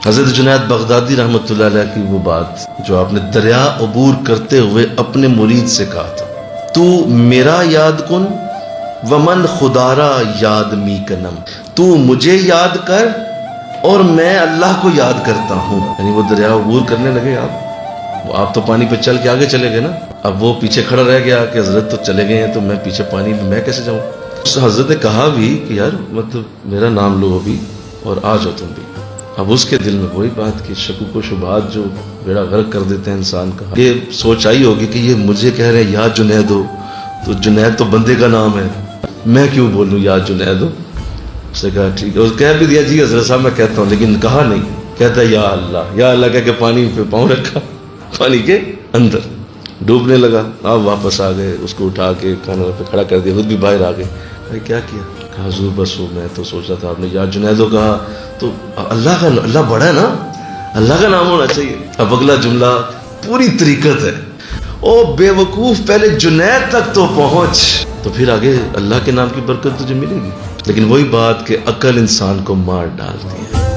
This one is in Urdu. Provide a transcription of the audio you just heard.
حضرت جنید بغدادی رحمۃ اللہ علیہ کی وہ بات جو آپ نے دریا عبور کرتے ہوئے اپنے مرید سے کہا تھا، تو میرا یاد کن ومن خدارا یاد می کنم، تو مجھے یاد کر اور میں اللہ کو یاد کرتا ہوں. یعنی وہ دریا عبور کرنے لگے. آپ تو پانی پہ چل کے آگے چلے گئے نا، اب وہ پیچھے کھڑا رہ گیا کہ حضرت تو چلے گئے ہیں تو میں پیچھے پانی میں کیسے جاؤں. حضرت نے کہا بھی کہ یار مطلب میرا نام لو ابھی اور آ جاؤ تم بھی. اب اس کے دل میں وہی بات کہ شکوک و شبہات جو بیڑا غرق کر دیتے ہیں انسان کا. یہ سوچ آئی ہوگی کہ یہ مجھے کہہ رہے ہیں یا جنید ہو، تو جنید تو بندے کا نام ہے، میں کیوں بولوں یا جنید ہو. اس نے کہا ٹھیک ہے. اور کہہ بھی دیا جی حضرت صاحب میں کہتا ہوں، لیکن کہا نہیں. کہتا ہے یا اللہ کہہ کے پانی پہ پاؤں رکھا، پانی کے اندر ڈوبنے لگا. آپ واپس آ گئے، اس کو اٹھا کے کانوں پہ کھڑا کر دیا، خود بھی باہر آ گئے. کیا کیا؟ کہا حضور بس وہ میں تو سوچ رہا تھا آپ نے یا جنیدو کہا تو اللہ بڑا ہے نا، اللہ کا نام ہونا چاہیے. اب اگلا جملہ پوری طریقت ہے. او بے وقوف پہلے جنید تک تو پہنچ، تو پھر آگے اللہ کے نام کی برکت تجھے ملے گی. لیکن وہی بات کہ عقل انسان کو مار ڈالتی ہے.